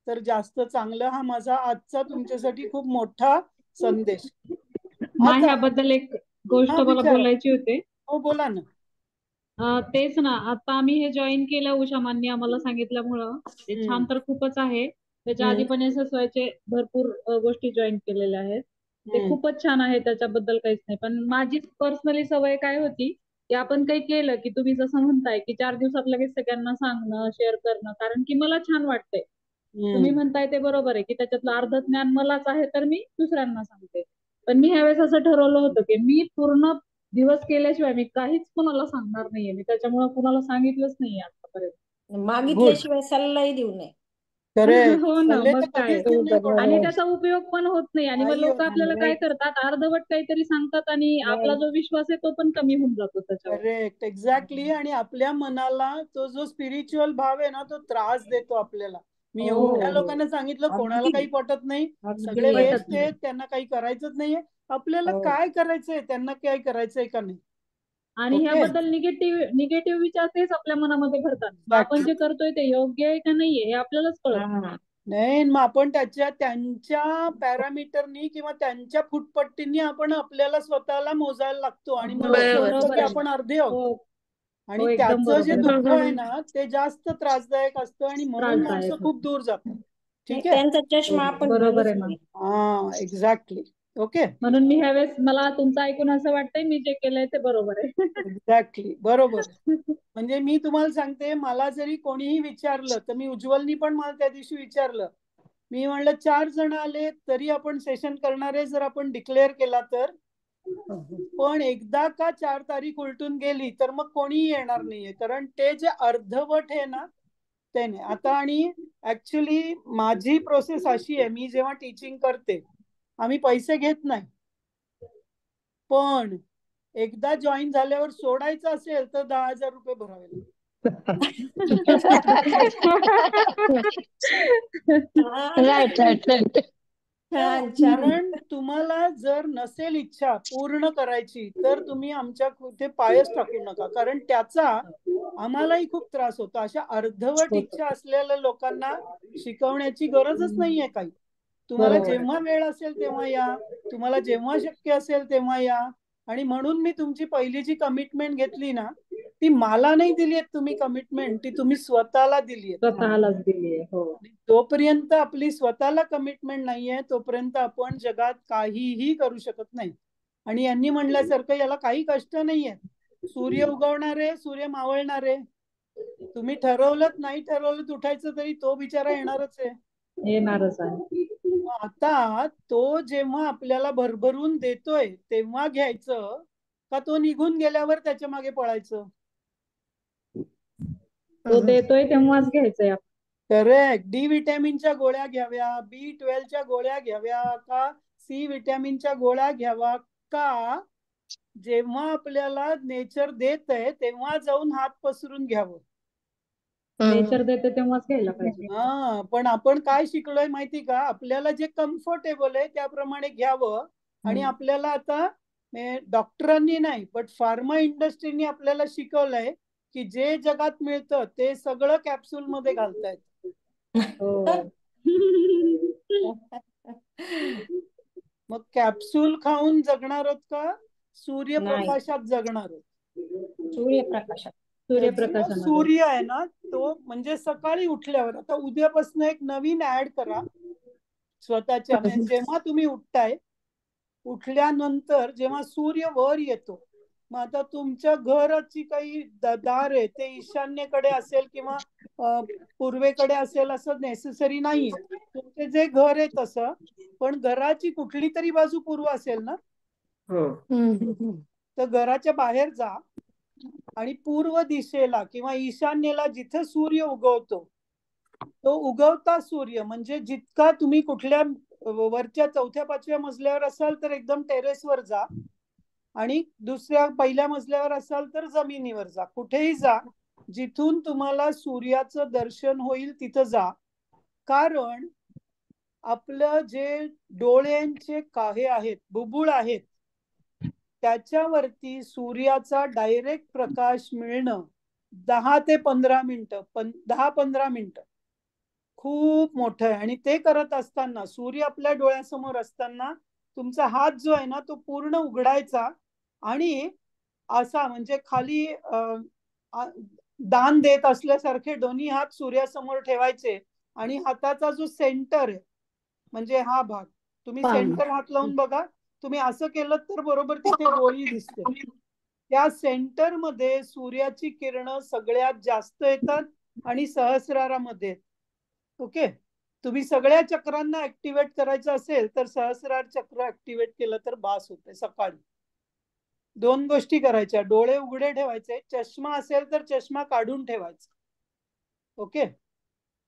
तर जास्त चांगलं. हा माझा आजचा तुमच्यासाठी खूप मोठा संदेश. ह्याबद्दल एक गोष्ट मला बोलायची होती. हो बोला ना. तेच ना, आता आम्ही हे जॉईन केलं उषा माननी आम्हाला सांगितल्यामुळं. ते छान तर खूपच आहे. त्याच्या आधी पण SSYचे भरपूर गोष्टी जॉईन केलेल्या आहेत. ते खूपच छान आहे, त्याच्याबद्दल काहीच नाही. पण माझी पर्सनली सवय काय होती की आपण काही केलं की तुम्ही जसं म्हणताय की 4 दिवसात लगेच सगळ्यांना सांगणं, शेअर करणं, कारण की मला छान वाटतंय. तुम्ही म्हणताय ते बरोबर आहे की त्याच्यातलं अर्ध ज्ञान मलाच आहे तर मी दुसऱ्यांना सांगते. पण मी ह्यावेळेस असं ठरवलं होतं की मी पूर्ण दिवस केल्याशिवाय मी काहीच कोणाला सांगणार नाहीये. मी त्याच्यामुळे कोणाला सांगितलंच नाहीये आतापर्यंत. मागितल्याशिवाय सल्लाही देऊ नये. हो ना, मग काय. आणि त्याचा उपयोग पण होत नाही. आणि मग लोक आपल्याला काय करतात, अर्धवट काहीतरी सांगतात आणि आपला जो विश्वास आहे तो पण कमी होऊन जातो त्याच्यावर. Correct, exactly. आणि आपल्या मनाला तो जो स्पिरिच्युअल भाव आहे ना तो त्रास देतो आपल्याला. मी एवढ्या लोकांना सांगितलं, कोणाला काही पटत नाही, सगळे वेस्ट आहेत, त्यांना काही करायचंच नाहीये. आपल्याला काय करायचंय, त्यांना काय करायचंय का नाही. आणि ह्याबद्दल निगेटिव्ह विचार तेच आपल्या मनामध्ये भरतात. आपण जे करतोय ते योग्य आहे का नाहीये हे आपल्यालाच कळत नाही. मग आपण त्यांच्या पॅरामीटरनी किंवा त्यांच्या फुटपट्टीनी आपण आपल्याला स्वतःला मोजायला लागतो आणि मग असं वाटतं की आपण अर्धे आहोत. आणि त्याचं जे दुःख आहे ना ते जास्त त्रासदायक असतं आणि म्हणून माणसं खूप दूर जातात. ठीक आहे, त्यांचा चष्मा आपण बरोबर आहे ना. हा एक्झॅक्टली. ओके. म्हणून मी ह्यावेळेस मला तुमचं ऐकून असं वाटतंय मी जे केलंय ते बरोबर आहे. एक्झॅक्टली बरोबर. म्हणजे मी तुम्हाला सांगते, मला जरी कोणीही विचारलं तर मी उज्ज्वलनी पण मला त्या दिवशी विचारलं, मी म्हणलं 4 जण आले तरी आपण सेशन करणारे जर आपण डिक्लेअर केला तर, पण एकदा का 4 तारीख उलटून गेली तर मग कोणीही येणार नाहीये, कारण ते जे अर्धवट आहे ना ते नाही. आता आणि ऍक्च्युली माझी प्रोसेस अशी आहे, मी जेव्हा टीचिंग करते आम्ही पैसे घेत नाही, पण एकदा जॉईन झाल्यावर सोडायचं असेल तर 10,000 रुपये भरावे लागतात. कारण तुम्हाला जर नसेल इच्छा पूर्ण करायची तर तुम्ही आमच्या कुठे पायच टाकू नका, कारण त्याचा आम्हालाही खूप त्रास होतो. अशा अर्धवट इच्छा असलेल्या लोकांना शिकवण्याची गरजच नाहीये काही. तुम्हाला जेव्हा वेळ असेल तेव्हा या, तुम्हाला जेव्हा शक्य असेल तेव्हा या. आणि म्हणून मी तुमची पहिली जी कमिटमेंट घेतली ना ती मला नाही दिली तुम्ही कमिटमेंट, ती तुम्ही स्वतःला दिली आहे. जोपर्यंत आपली स्वतःला कमिटमेंट नाहीये तोपर्यंत आपण जगात काहीही करू शकत नाही. आणि यांनी म्हणल्यासारखं याला काही कष्ट नाहीये. सूर्य उगवणारे, सूर्य मावळणारे. तुम्ही ठरवलं नाही ठरवलं उठायचं तरी तो बिचारा येणारच आहे. आता तो जेव्हा आपल्याला भरभरून देतोय तेव्हा घ्यायचं का तो निघून गेल्यावर त्याच्या मागे पळायचं. तो देतोय तेव्हाच घ्यायचंय. करेक्ट. डी विटॅमिनच्या गोळ्या घ्याव्या, B12च्या गोळ्या घ्याव्या का C विटॅमिनच्या गोळ्या घ्यावा का जेव्हा आपल्याला नेचर देत आहे तेव्हा जाऊन हात पसरून घ्यावं. नेचर देते तेव्हाच घ्यायला पाहिजे. हा, पण आपण काय शिकलोय माहिती का, आपल्याला जे कम्फर्टेबल आहे त्याप्रमाणे घ्यावं. आणि आपल्याला आता डॉक्टरांनी नाही बट फार्मा इंडस्ट्रीनी आपल्याला शिकवलंय की जे जगात मिळतं ते सगळं कॅप्सूल मध्ये घालतायत. मग कॅप्सूल खाऊन जगणार आहोत का सूर्यप्रकाशात जगणार आहोत. सूर्यप्रकाशात. सूर्य आहे ना तो म्हणजे सकाळी उठल्यावर, आता उद्यापासून एक नवीन ऍड करा स्वतःच्या, म्हणजे जेव्हा तुम्ही उठल्यानंतर जेव्हा सूर्य वर येतो, मग आता तुमच्या घराची काही दार आहे ते ईशान्येकडे असेल किंवा पूर्वेकडे असेल असं नेसेसरी नाहीये. तुमचे जे घर आहे तसं, पण घराची कुठली तरी बाजू पूर्व असेल ना, तर घराच्या बाहेर जा आणि पूर्व दिशेला किंवा ईशान्येला जिथे सूर्य उगवतो, तो उगवता सूर्य म्हणजे जितका तुम्ही कुठल्या वरच्या 4थ्या 5व्या मजल्यावर असाल तर एकदम टेरेसवर जा, आणि दुसऱ्या पहिल्या मजल्यावर असाल तर जमिनीवर जा, कुठेही जा, जिथून तुम्हाला सूर्याचं दर्शन होईल तिथं जा. कारण आपलं जे डोळ्यांचे काहे आहेत, बुबुळ आहेत, त्याच्यावरती सूर्याचा डायरेक्ट प्रकाश मिळणं 10 ते 15 मिनिटं 10-15 मिनिटं खूप मोठं आहे. आणि ते करत असताना सूर्य आपल्या डोळ्यासमोर असताना तुमचा हात जो आहे ना तो पूर्ण उघडायचा आणि असा म्हणजे खाली दान देत असल्यासारखे दोन्ही हात सूर्यासमोर ठेवायचे आणि हाताचा जो सेंटर आहे म्हणजे हा भाग तुम्ही सेंटर हात लावून बघा. तुम्ही असं केलं तर बरोबर तिथे गोळी दिसते. त्या सेंटर मध्ये सूर्याची किरणं सगळ्यात जास्त येतात आणि सहस्रारामध्ये. ओके, तुम्ही सगळ्या चक्रांना ऍक्टिव्हेट करायचं असेल तर सहस्रार चक्र ऍक्टिव्हेट केलं तर बास होते. सकाळी 2 गोष्टी करायच्या, डोळे उघडे ठेवायचे, चष्मा असेल तर चष्मा काढून ठेवायचा. ओके,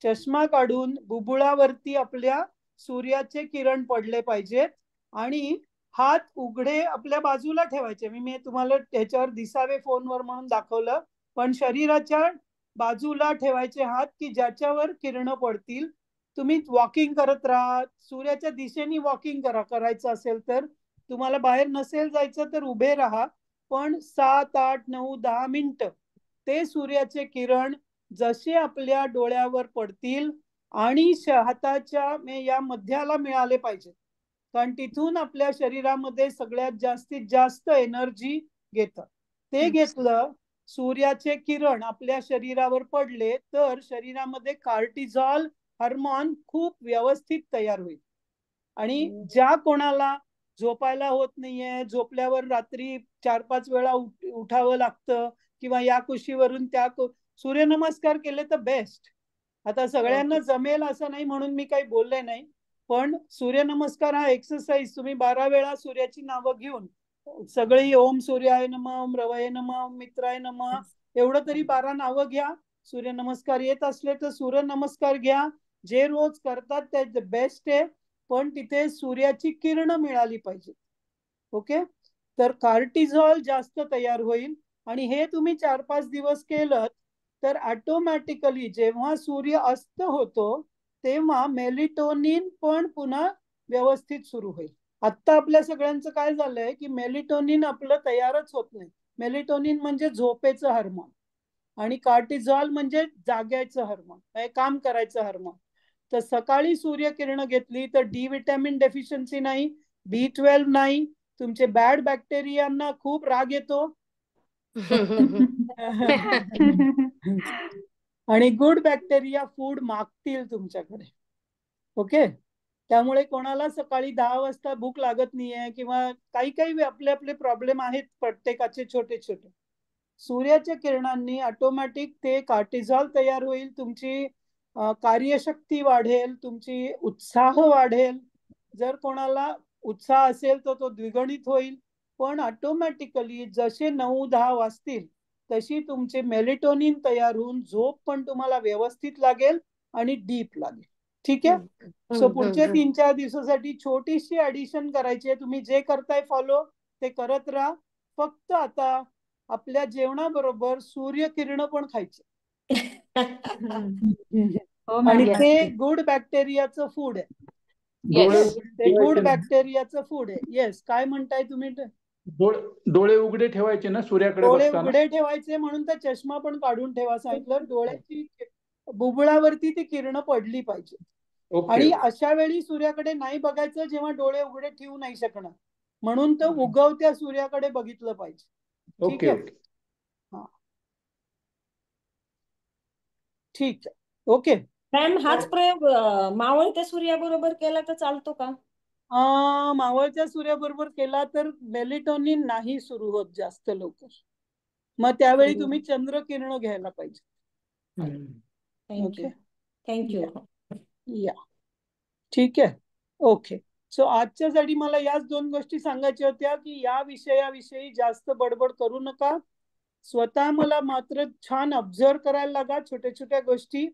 चष्मा काढून बुबुळावरती आपल्या सूर्याचे किरण पडले पाहिजेत आणि हात उघडे आपल्या बाजूला ठेवायचे. मी तुम्हाला त्याच्यावर दिसावे फोनवर म्हणून दाखवलं, पण शरीराच्या बाजूला ठेवायचे हात की ज्याच्यावर किरण पडतील. तुम्ही वॉकिंग करत राहा, सूर्याच्या दिशेने वॉकिंग करायचं असेल तर. तुम्हाला बाहेर नसेल जायचं तर उभे राहा, पण 7, 8, 9, 10 मिनिटं ते सूर्याचे किरण जसे आपल्या डोळ्यावर पडतील आणि हाताच्या या मध्याला मिळाले पाहिजे, कारण तिथून आपल्या शरीरामध्ये सगळ्यात जास्तीत जास्त एनर्जी घेतं. ते घेतलं, सूर्याचे किरण आपल्या शरीरावर पडले तर शरीरामध्ये कार्टिझॉल हार्मोन खूप व्यवस्थित तयार होईल. आणि ज्या कोणाला झोपायला होत नाहीये, झोपल्यावर रात्री 4-5 वेळा उठावं लागतं किंवा या कुशीवरून त्या सूर्यनमस्कार केले तर बेस्ट. आता सगळ्यांना जमेल असं नाही म्हणून मी काही बोलले नाही, पण सूर्यनमस्कार हा एक्सरसाइज तुम्ही 12 वेळा सूर्याची नावं घेऊन सगळी ओम सूर्याय नमः, ओम रवये नमः, ओम मित्राय नमः एवढं तरी 12 नावं घ्या. सूर्यनमस्कार येत असले तर सूर्यनमस्कार घ्या. जे रोज करतात ते बेस्ट आहे, पण तिथे सूर्याची किरण मिळाली पाहिजे. ओके, तर कार्टिझॉल जास्त तयार होईल आणि हे तुम्ही 4-5 दिवस केलं तर ऑटोमॅटिकली जेव्हा सूर्य अस्त होतो तेव्हा मेलिटोनिन पण पुन्हा व्यवस्थित सुरू होईल. आता आपल्या सगळ्यांचं काय झालंय की मेलिटोनिन आपलं तयारच होत नाही. मेलिटोनिन म्हणजे झोपेचं हार्मोन आणि कार्टिझॉल म्हणजे जाग्याचं हार्मोन, काम करायचं हार्मोन. तर सकाळी सूर्यकिरण घेतली तर डी विटॅमिन डेफिशियन्सी नाही, B12 नाही, तुमचे बॅड बॅक्टेरियांना खूप राग येतो आणि गुड बॅक्टेरिया फूड मागतील तुमच्याकडे. ओके, त्यामुळे कोणाला सकाळी 10 वाजता भूक लागत नाहीये किंवा काही आपले आपले प्रॉब्लेम आहेत प्रत्येकाचे छोटे छोटे. सूर्याच्या किरणांनी ऑटोमॅटिक ते कार्टिझॉल तयार होईल, तुमची कार्यशक्ती वाढेल, तुमची उत्साह वाढेल. जर कोणाला उत्साह असेल तर तो द्विगुणित होईल. पण ऑटोमॅटिकली जसे 9-10 वाजतील तशी तुमचे मेलिटोनिन तयार होऊन झोप पण तुम्हाला व्यवस्थित लागेल आणि डीप लागेल. ठीक आहे. सो पुढच्या 3-4 दिवसासाठी छोटीशी ऍडिशन करायची आहे. तुम्ही जे करताय फॉलो ते करत राहा. फक्त आता आपल्या जेवणाबरोबर सूर्यकिरण पण खायचे आणि ते गुड बॅक्टेरियाचं फूड आहे. ते गुड बॅक्टेरियाचं फूड आहे. येस, काय म्हणताय तुम्ही? डोळे उघडे ठेवायचे ना सूर्याकडे डोळे बघताना? उघडे ठेवायचे म्हणून तर चष्मा पण काढून ठेवा सांगितलं. डोळ्याची बुबुळावरती ती किरण पडली पाहिजे. आणि अशा वेळी सूर्याकडे नाही बघायचं जेव्हा डोळे उघडे ठेवू नाही शकणार, म्हणून तर उगवत्या सूर्याकडे बघितलं पाहिजे. ठीक आहे. हा, ठीक आहे. ओके मॅम, हाच प्रयोग मावळत्या सूर्याबरोबर केला तर चालतो का? मावळत्या सूर्याबरोबर केला तर मेलिटोनिन नाही सुरू होत जास्त लवकर. मग त्यावेळी तुम्ही चंद्रकिरण घ्यायला पाहिजे. Okay, thank you. या, ठीक आहे. ओके, सो आजच्यासाठी मला याच 2 गोष्टी सांगायच्या होत्या की या विषयाविषयी जास्त बडबड करू नका. स्वतः मला मात्र छान ऑब्झर्व करायला लागा छोट्या छोट्या गोष्टी.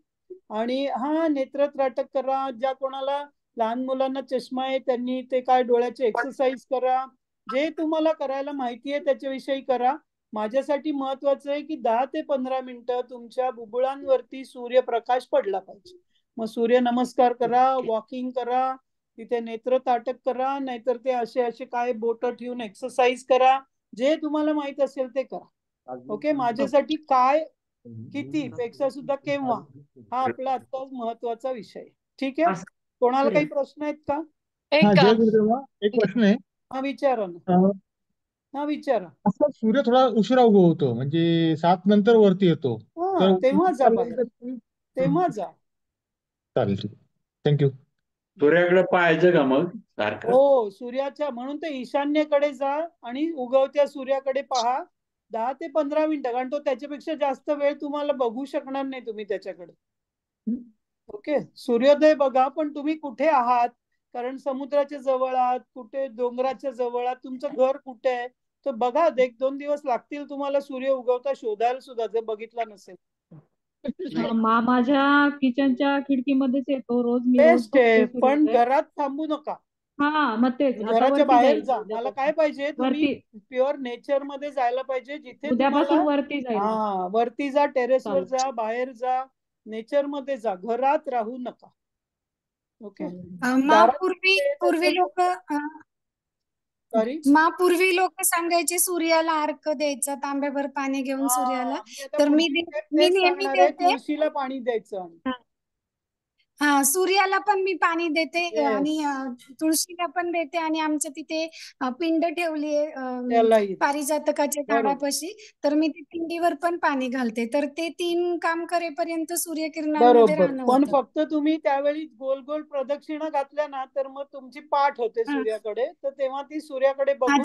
आणि नेत्र त्राटक करा. ज्या कोणाला लहान मुलांना चष्मा आहे त्यांनी ते काय डोळ्याचे एक्सरसाइज करा. जे तुम्हाला करायला माहिती आहे त्याच्याविषयी करा. माझ्यासाठी महत्वाचं आहे की 10 ते 15 मिनिटं तुमच्या बुबुळांवरती सूर्यप्रकाश पडला पाहिजे. मग सूर्य नमस्कार करा, वॉकिंग करा, तिथे नेत्र ताटक करा, नाहीतर ते असे असे काय बोट ठेवून एक्सरसाइज करा. जे तुम्हाला माहित असेल ते करा. ओके. माझ्यासाठी काय, किती पेक्षा सुद्धा केव्हा, हा आपला आता महत्वाचा विषय. ठीक आहे. कोणाला काही प्रश्न आहेत का? जय गुरुदेव. एक प्रश्न आहे. विचारा ना. विचारा. असं सूर्य थोडा उशिरा उगवतो, म्हणजे 7 नंतर वरती येतो, तेव्हा जा बाहेर. तेव्हा जा. चालेल. ठीक. थँक्यू. सूर्याकडे पाहायचं का मग सारखं? हो, सूर्याच्या म्हणून ते ईशान्येकडे जा आणि उगवत्या सूर्याकडे पहा 10 ते 15 मिनिटं. कारण तो त्याच्यापेक्षा जास्त वेळ तुम्हाला बघू शकणार नाही तुम्ही त्याच्याकडे. ओके. सूर्योदय बघा, पण तुम्ही कुठे आहात, कारण समुद्राच्या जवळ आहात, कुठे डोंगराच्या जवळ आहात, तुमचं घर कुठे आहे, तर बघा. 1-2 दिवस लागतील तुम्हाला सूर्य उगवता शोधायला सुद्धा, जर बघितला नसेल. माझ्या किचनच्या खिडकीमध्येच येतो रोज. मी बेस्ट आहे, पण घरात थांबू नका. मग तेच घराच्या बाहेर जा. मला काय पाहिजे, तुम्ही प्युअर नेचर मध्ये जायला पाहिजे. जिथे उद्यापासून वरती जाईल. वरती जा, टेरेसवर जा, बाहेर जा, नेचर मध्ये जा. घरात राहू नका. ओके. पूर्वी लोक सांगायचे सूर्याला अर्घ द्यायचा, तांब्याभर पाणी घेऊन सूर्याला. तर मी नेहमी देते. तुळशीला पाणी द्यायचं. सूर्याला पण मी पाणी देते आणि तुळशीला पण देते. आणि आमच्या तिथे पिंड ठेवलीये पारिजातकाच्या झाडापाशी, तर मी ते पिंडीवर पण पाणी घालते. तर ते 3 काम करेपर्यंत सूर्यकिरणांमध्ये राहणं होतं. पण फक्त तुम्ही त्यावेळी गोल गोल प्रदक्षिणा घातल्या ना, तर मग तुमची पाठ होते सूर्याकडे. तर तेव्हा ती सूर्याकडे बघून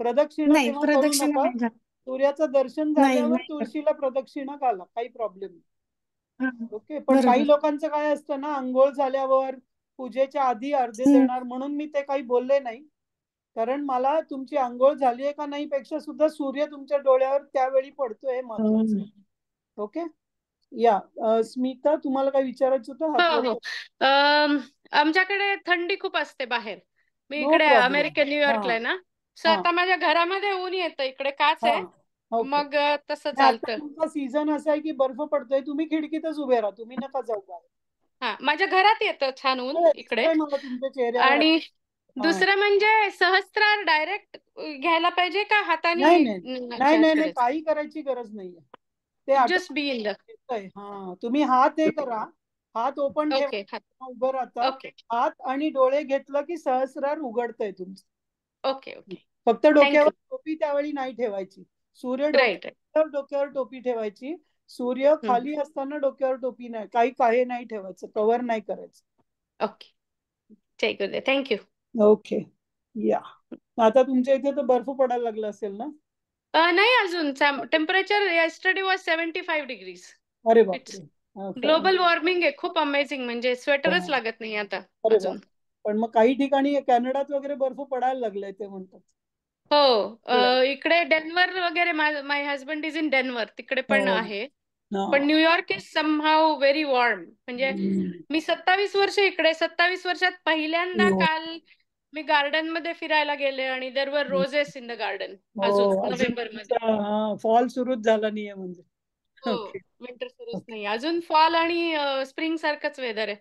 प्रदक्षिणा करू नका. सूर्याचं दर्शन झाल्यावर तुळशीला प्रदक्षिणा घाला, काही प्रॉब्लेम नाही. ओके. पण काही लोकांचं काय असतं ना, अंघोळ झाल्यावर पूजेच्या आधी अर्धे देणार, म्हणून मी ते काही बोलले नाही. कारण मला तुमची अंघोळ झालीये का नाही पेक्षा सुद्धा सूर्य तुमच्या डोळ्यावर त्यावेळी पडतोय महत्वाचं. ओके. या स्मिता, तुम्हाला काय विचारायचं होतं? आमच्याकडे थंडी खूप असते बाहेर. मी इकडे अमेरिका न्यूयॉर्कला आहे ना, सो आता माझ्या घरामध्ये ऊन येतं, इकडे काच आहे, मग तसं चालतं. तुमचा सीझन असा आहे की बर्फ पडतोय, तुम्ही खिडकीतच उभे राहा, तुम्ही नका जाऊ बाहेर. माझ्या घरात येतं छान ऊन इकडे. तुमच्या चेहऱ्यावर. आणि दुसरं म्हणजे सहस्त्रार डायरेक्ट घ्यायला पाहिजे का हाताने? नाही, काही करायची गरज नाहीये. ते जस्ट बी इन द. तुम्ही हात हे करा, हात ओपन ठेवा, उभं राहता. हात आणि डोळे घेतलं की सहस्रार उघडतंय तुमचं. ओके. फक्त डोक्यावर टोपी त्यावेळी नाही ठेवायची. सूर्य डोक्यावर टोपी ठेवायची. सूर्य खाली असताना डोक्यावर टोपी नाही, काही नाही ठेवायचं, कव्हर नाही करायचं. ओके. थँक्यू. ओके. या आता तुमच्या इथे तर बर्फ पडायला लागला असेल ना? नाही अजून. Temperature yesterday was 75 degrees. अरे बापरे. ग्लोबल वॉर्मिंग आहे, खूप अमेझिंग. म्हणजे स्वेटरच लागत नाही आता अजून. पण मग काही ठिकाणी कॅनडात वगैरे बर्फ पडायला लागलाय ते म्हणतात. हो, इकडे डेन्व्हर वगैरे. My husband is in Denver, तिकडे पण आहे. पण New York is somehow very warm. म्हणजे मी 27 वर्ष इकडे, 27 वर्षात पहिल्यांदा काल मी गार्डन मध्ये फिरायला गेले आणि there were roses in the garden. अजून नोव्हेंबर मध्ये. फॉल सुरुच झाला नाहीये म्हणजे. विंटर सुरूच नाही अजून. फॉल आणि स्प्रिंग सारखंच वेदर आहे.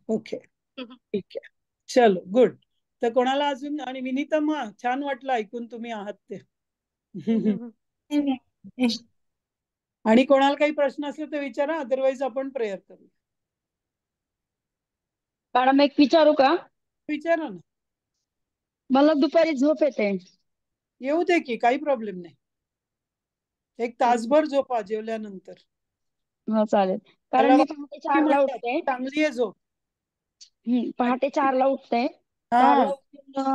ओके. ठीक आहे. चलो गुड. तर कोणाला अजून? आणि विनीता, मग छान वाटलं ऐकून तुम्ही आहात ते. आणि कोणाला काही प्रश्न असेल तर विचारा, अदरवाईज आपण प्रेयर करू. मॅडम एक विचारू का? विचारा ना. मला दुपारी झोप येते. येऊ दे की, काही प्रॉब्लेम नाही. 1 तासभर झोपा जेवल्यानंतर. चालेल. कारण मी पहाटे 4ला उठते. चांगली आहे झोप. पहाटे 4ला उठते,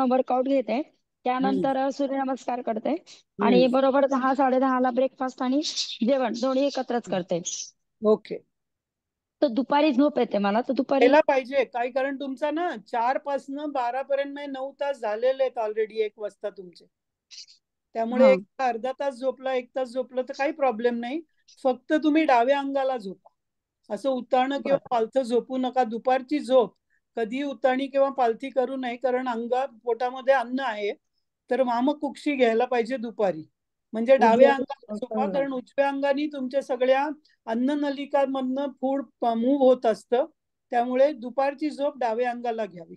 वर्कआउट घेते, त्यानंतर सूर्यनमस्कार करते आणि बरोबर 10-10:30ला ब्रेकफास्ट आणि जेवण दोन्ही एकत्रच करते. ओके. तर दुपारी झोप येते मला. तर दुपारी पाहिजे काय, कारण तुमचा ना 4 पासून 12 पर्यंत 9 तास झालेले आहेत ऑलरेडी 1 वाजता तुमचे. त्यामुळे एक अर्धा तास झोपला, 1 तास झोपलं तर काही प्रॉब्लेम नाही. फक्त तुम्ही डाव्या अंगाला झोपा. असं उताणं किंवा पालथं झोपू नका. दुपारची झोप कधी उताणी किंवा पालथी करू नये, कारण पोटामध्ये अन्न आहे, तर वामकुक्षी घ्यायला पाहिजे दुपारी. म्हणजे डाव्या अंगाला झोपा, कारण उजव्या अंगाने तुमच्या सगळ्या अन्ननलिकांमधनं फूड मूव्ह होत असतं. त्यामुळे दुपारची झोप डाव्या अंगाला घ्यावी.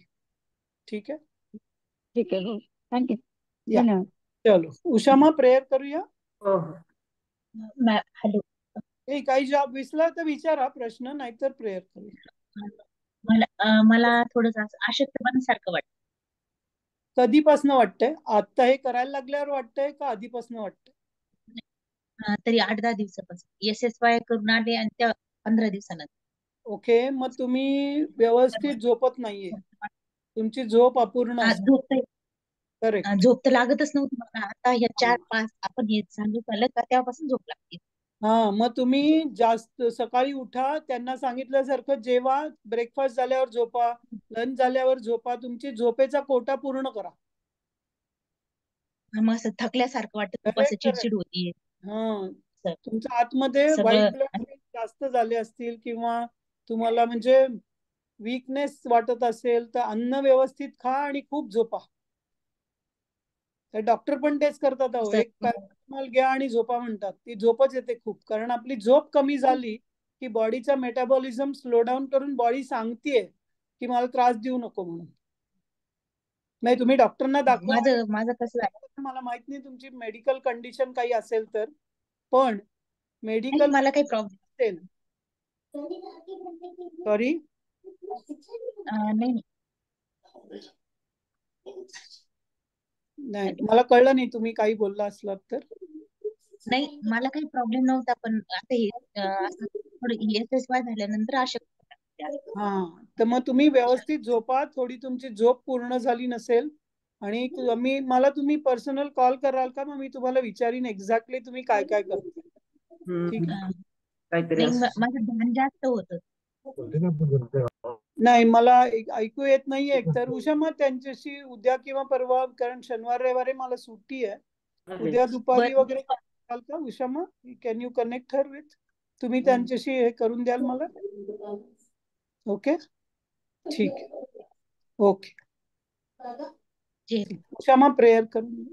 ठीक आहे? ठीक आहे. थँक्यू. या. धन्यवाद. चलो उषामा, प्रेयर करूया. हॅलो, काही जॉब विसरला तर विचारा प्रश्न, नाहीतर प्रेयर करूया. मला थोडं अशक्तपणासारखं वाटतं. कधीपासून वाटतंय? आता हे करायला लागल्यावर वाटतंय का आधीपासून वाटतंय? तरी 8-10 दिवसापासून SSY करून आले आणि त्या 15 दिवसानंतर. ओके, मग तुम्ही व्यवस्थित झोपत नाहीये. तुमची झोप अपूर्ण असते. झोप तर लागतच नव्हती मला. आता ह्या 4-5 आपण हे चालू झालं का तेव्हापासून झोप लागते. मग तुम्ही जास्त सकाळी उठा, त्यांना सांगितल्यासारखं जेवा, ब्रेकफास्ट झाल्यावर झोपा, लंच झाल्यावर झोपा, तुमची झोपेचा कोटा पूर्ण करा. मग असं थकल्यासारखं वाटतं, खूप असं चिडचिड होतीये. तुमच्या आतमध्ये व्हाईट ब्लड जास्त झाले असतील, किंवा तुम्हाला म्हणजे वीकनेस वाटत असेल, तर अन्न व्यवस्थित खा आणि खूप झोपा. डॉक्टर पण तेच करतात. एक पॅरासिटामॉल घ्या आणि झोपा म्हणतात. ती झोपच येते खूप, कारण आपली झोप कमी झाली की बॉडीचा मेटाबॉलिझम स्लो डाऊन करून बॉडी सांगतेय की मला त्रास देऊ नको म्हणून. नाही, तुम्ही डॉक्टरना दाखवा. माझं कसं आहे, मला माहित नाही तुमची मेडिकल कंडिशन काही असेल तर, पण मेडिकल मला काही प्रॉब्लेम असेल. सॉरी, नाही मला कळलं नाही तुम्ही काही बोलला असलात तर. नाही, मला काही प्रॉब्लेम नव्हता, पण आता हे थोडं SSY झाल्यानंतर हा, तर मग तुम्ही व्यवस्थित झोपा. थोडी तुमची झोप पूर्ण झाली नसेल आणि मला तुम्ही पर्सनल कॉल कराल का? मग मी तुम्हाला विचारीन एक्झॅक्टली तुम्ही काय काय करता. ठीक आहे? माझं ध्यान जास्त होतं. नाही, मला ऐकू येत नाहीये एकतर. उषा, मग त्यांच्याशी उद्या किंवा परवा, कारण शनिवार रविवारी मला सुट्टी आहे, उद्या दुपारी वगैरे का उषा? मग can you connect her with, तुम्ही त्यांच्याशी हे करून द्याल मला? ओके, ठीक आहे. ओके, उषा मग प्रेयर करून.